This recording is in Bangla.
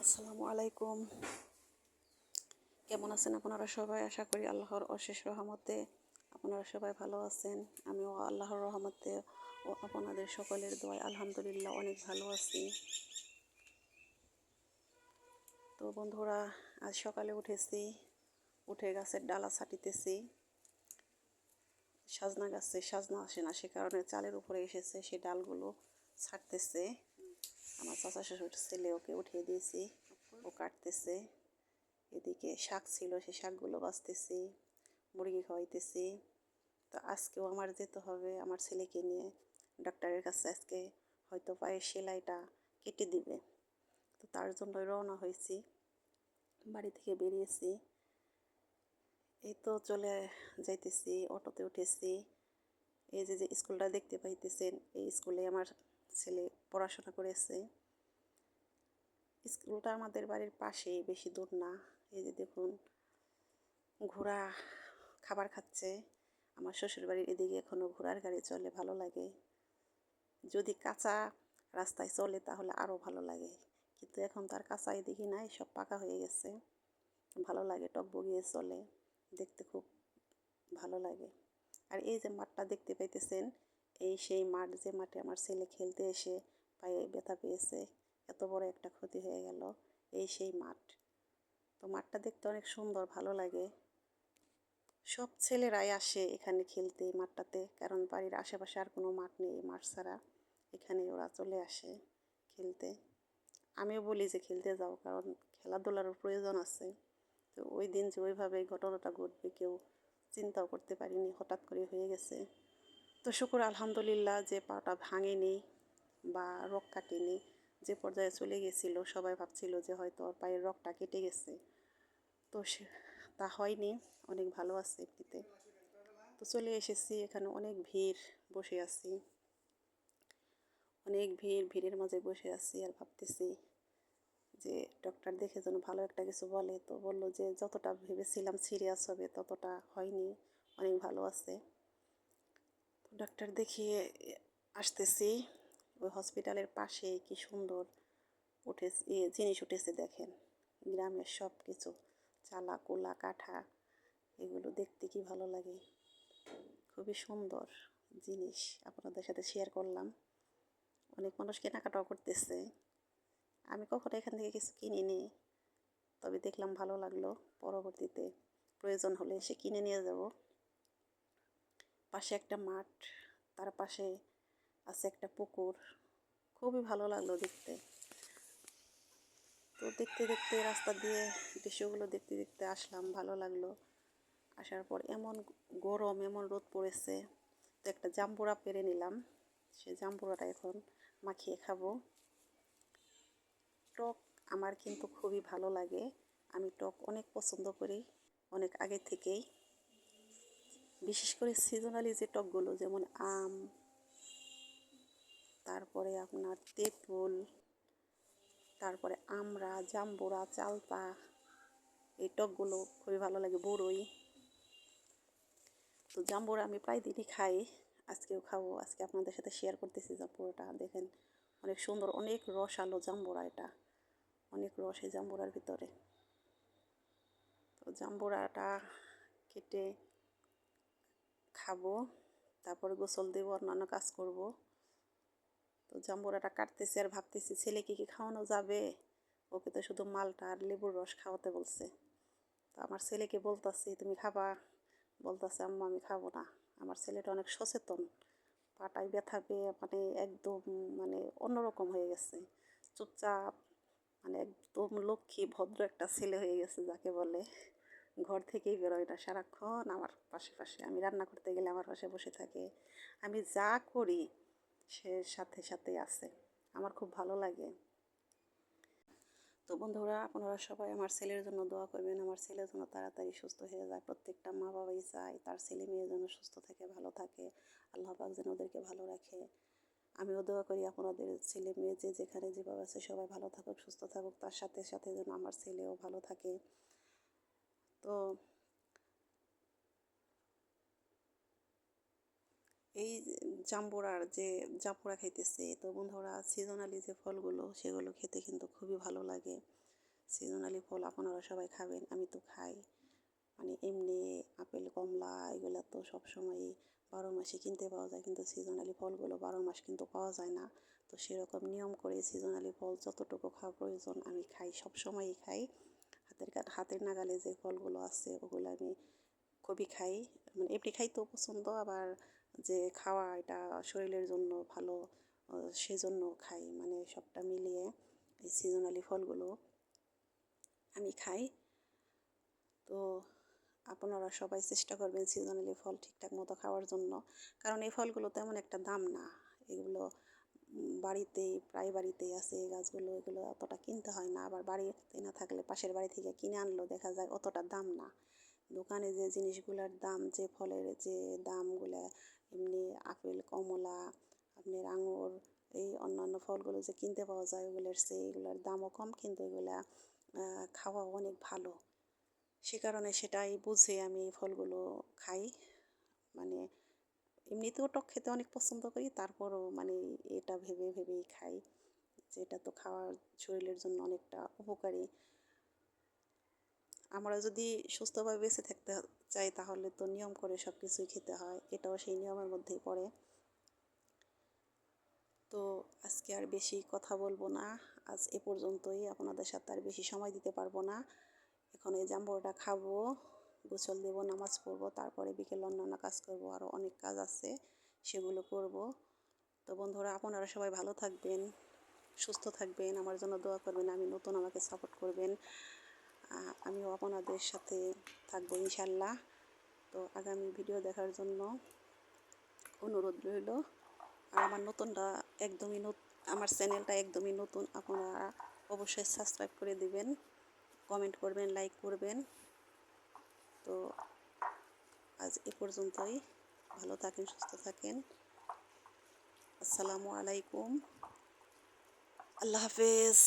আসসালামু আলাইকুম। কেমন আছেন আপনারা সবাই? আশা করি আল্লাহর অশেষ রহমতে আপনারা সবাই ভালো আছেন। আমিও আল্লাহর রহমতে ও আপনাদের সকলের দোয়ায় আলহামদুলিল্লাহ অনেক ভালো আছি। তো বন্ধুরা, আজ সকালে উঠেছি, উঠে গাছের ডালা ছাটিতেছি। সাজনা গাছে সাজনা আসে না, সে কারণে চালের উপরে এসেছে, সেই ডালগুলো ছাড়তেছে। আমার চাচা শ্বশুর ছেলে ওকে উঠিয়ে দিয়েছি, ও কাটতেছে। এদিকে শাক ছিল, সেই শাকগুলো বাছতেছি, মুরগি খাওয়াইতেছি। তো আজকেও আমার যেতে হবে আমার ছেলেকে নিয়ে ডাক্তারের কাছে। আজকে হয়তো পায়ের সেলাইটা কেটে দিবে, তো তার জন্য রওনা হয়েছি, বাড়ি থেকে বেরিয়েছি। এই তো চলে যাইতেছি, অটোতে উঠেছি। এই যে স্কুলটা দেখতে পাইতেছেন, এই স্কুলে আমার ছেলে পড়াশোনা করেছে। স্কুলটা আমাদের বাড়ির পাশেই, বেশি দূর না। এই যে দেখুন, ঘোড়া খাবার খাচ্ছে। আমার শ্বশুরবাড়ির এদিকে এখনও ঘোড়ার গাড়ি চলে, ভালো লাগে। যদি কাঁচা রাস্তায় চলে তাহলে আরও ভালো লাগে, কিন্তু এখন তার কাঁচা এদিকে নাই, সব পাকা হয়ে গেছে। ভালো লাগে, টকবগিয়ে চলে, দেখতে খুব ভালো লাগে। আর এই যে মাঠটা দেখতে পাইতেছেন, এই সেই মাঠ, যে মাঠে আমার ছেলে খেলতে এসে পায়ে ব্যথা পেয়েছে, এত বড় একটা ক্ষতি হয়ে গেল, এই সেই মাঠ। তো মাঠটা দেখতে অনেক সুন্দর, ভালো লাগে। সব ছেলেরাই আসে এখানে খেলতে, মাঠটাতে, কারণ বাড়ির আশেপাশে আর কোনো মাঠ নেই, মাঠ ছাড়া এখানে ওরা চলে আসে খেলতে। আমিও বলি যে খেলতে যাও, কারণ খেলাধুলারও প্রয়োজন আছে। তো ওই দিন যে ওইভাবে ঘটনাটা ঘটবে কেউ চিন্তাও করতে পারিনি, হঠাৎ করে হয়ে গেছে। তো শুকর আলহামদুলিল্লাহ যে পাটা ভাঙেনি বা রগ কাটেনি। যে পর্যায়ে চলে গেছিল, সবাই ভাবছিল যে হয়তো ওর পায়ের রগটা কেটে গেছে, তো তা হয়নি, অনেক ভালো আছে এমনিতে। তো চলে এসেছি, এখানে অনেক ভিড়, বসে আছি, অনেক ভিড়, ভিড়ের মাঝে বসে আছি আর ভাবতেছি যে ডক্টর দেখে যেন ভালো একটা কিছু বলে। তো বললো যে যতটা ভেবেছিলাম সিরিয়াস হবে ততটা হয়নি, অনেক ভালো আছে। তো ডাক্তার দেখিয়ে আসতেছি। ওই হসপিটালের পাশে কি সুন্দর জিনিস উঠেছে দেখেন, গ্রামের সব কিছু, চালা কোলা কাঠা, এগুলো দেখতে কি ভালো লাগে, খুবই সুন্দর জিনিস। আপনাদের সাথে শেয়ার করলাম। অনেক মানুষ কেনাকাটাও করতেছে। আমি কখনো এখান থেকে কিছু কিনিনি, তবে দেখলাম ভালো লাগলো, পরবর্তীতে প্রয়োজন হলে এসে কিনে নিয়ে যাব। পাশে একটা মাঠ, তার পাশে আছে একটা পুকুর, খুবই ভালো লাগলো দেখতে। তো দেখতে দেখতে রাস্তা দিয়ে দৃশ্যগুলো দেখতে দেখতে আসলাম, ভালো লাগলো। আসার পর এমন গরম, এমন রোদ পড়েছে, তো একটা জাম্বুরা পেরে নিলাম। সে জাম্বুরাটা এখন মাখিয়ে খাবো। টক আমার কিন্তু খুবই ভালো লাগে, আমি টক অনেক পছন্দ করি, অনেক আগে থেকেই। বিশেষ করে সিজনালি যে টকগুলো, যেমন আম, তারপরে আপনার তেঁতুল, তারপরে আমড়া, জাম্বুরা, চালতা, এই টকগুলো খুবই ভালো লাগে, বড়ই। তো জাম্বুরা আমি প্রায় দিনই খাই, আজকেও খাবো। আজকে আপনাদের সাথে শেয়ার করতেছি জাম্বুরাটা, দেখেন অনেক সুন্দর, অনেক রস আলো জাম্বুরা, এটা অনেক রস এই জাম্বুরার ভিতরে। তো জাম্বুরাটা কেটে খাবো, তারপরে গোসল দেবো, অন্যান্য কাজ করব। তো জাম্বুরাটা কাটতেছি আর ভাবতেছি ছেলেকে কি খাওয়ানো যাবে, ওকে তো শুধু মালটা আর লেবুর রস খাওয়াতে বলছে। তো আমার ছেলেকে বলতাছি তুমি খাবা, বলতাছে আম্মা আমি খাবো না। আমার ছেলেটা অনেক সচেতন, পাটায় ব্যথা পেয়ে মানে একদম মানে অন্যরকম হয়ে গেছে, চুপচাপ, মানে একদম লক্ষ্মী ভদ্র একটা ছেলে হয়ে গেছে যাকে বলে। ঘর থেকেই বেরোয় না, সারাক্ষণ আমার পাশে পাশে, আমি রান্না করতে গেলে আমার পাশে বসে থাকে, আমি যা করি সে সাথে সাথে আছে, আমার খুব ভালো লাগে। তো বন্ধুরা, আপনারা সবাই আমার ছেলের জন্য দোয়া করবেন, আমার ছেলের জন্য তাড়াতাড়ি সুস্থ হয়ে যায়। প্রত্যেকটা মা বাবাই চায় তার ছেলে মেয়ে যেন সুস্থ থাকে, ভালো থাকে, আল্লাহ পাক যেন ওদেরকে ভালো রাখে। আমিও দোয়া করি আপনাদের ছেলে মেয়ে যে যেখানে যেভাবে আছে সবাই ভালো থাকুক, সুস্থ থাকুক, তার সাথে সাথে যেন আমার ছেলেও ভালো থাকে। তো এই জাম্বুরা খাইতেছে। তো বন্ধুরা, সিজনালি যে ফলগুলো সেগুলো খেতে কিন্তু খুবই ভালো লাগে। সিজনালি ফল আপনারা সবাই খাবেন, আমি তো খাই। মানে এমনি আপেল কমলা এগুলো তো সবসময়ই 12 মাসই কিনতে পাওয়া যায়, কিন্তু সিজনালি ফলগুলো 12 মাস কিন্তু পাওয়া যায় না। তো সেরকম নিয়ম করে সিজনালি ফল যতটুকু খাওয়া প্রয়োজন আমি খাই, সবসময়ই খাই। হাতের নাগালে যে ফলগুলো আছে ওগুলো আমি খুবই খাই। মানে এমনি খাইতেও পছন্দ, আবার যে খাওয়া এটা শরীরের জন্য ভালো, সেজন্য খাই। মানে সবটা মিলিয়ে এই সিজনালি ফলগুলো আমি খাই। তো আপনারা সবাই চেষ্টা করবেন সিজনালি ফল ঠিকঠাক মতো খাওয়ার জন্য, কারণ এই ফলগুলো তেমন একটা দাম না। এগুলো বাড়িতেই প্রায় বাড়িতেই আছে এই গাছগুলো, এগুলো অতটা কিনতে হয় না। আবার বাড়িতে না থাকলে পাশের বাড়ি থেকে কিনে আনলেও দেখা যায় অতটা দাম না। দোকানে যে জিনিসগুলোর দাম, যে ফলের যে দামগুলো, এমনি আপেল কমলা আপনার আঙুর এই অন্যান্য ফলগুলো যে কিনতে পাওয়া যায় ওগুলোর চেয়ে এগুলোর দামও কম, কিন্তু এগুলা খাওয়া অনেক ভালো। সে কারণে সেটাই বুঝে আমি এই ফলগুলো খাই। মানে এমনিতেও টক খেতে অনেক পছন্দ করি, তারপরও মানে এটা ভেবে ভেবেই খাই যে এটা তো খাওয়ার শরীরের জন্য অনেকটা উপকারী। আমরা যদি সুস্থভাবে বেঁচে থাকতে চাই তাহলে তো নিয়ম করে সব কিছুই খেতে হয়, এটাও সেই নিয়মের মধ্যেই পড়ে। তো আজকে আর বেশি কথা বলবো না, আজ এ পর্যন্তই। আপনাদের সাথে আর বেশি সময় দিতে পারবো না। এখন এই জাম্বুরাটা খাবো, গোসল দেবো, নামাজ পড়বো, তারপরে বিকেল অন্যান্য কাজ করব, আরও অনেক কাজ আছে সেগুলো করব। তো বন্ধুরা আপনারা সবাই ভালো থাকবেন, সুস্থ থাকবেন, আমার জন্য দোয়া করবেন, আমি নতুন আমাকে সাপোর্ট করবেন। আমিও আপনাদের সাথে থাকবো ইনশাল্লাহ। তো আগামী ভিডিও দেখার জন্য অনুরোধ রইল। আর আমার নতুনটা একদমই আমার চ্যানেলটা একদমই নতুন, আপনারা অবশ্যই সাবস্ক্রাইব করে দিবেন, কমেন্ট করবেন, লাইক করবেন। তো আজ এ পর্যন্তই, ভালো থাকেন, সুস্থ থাকেন। আসসালামু আলাইকুম, আল্লাহ হাফেজ।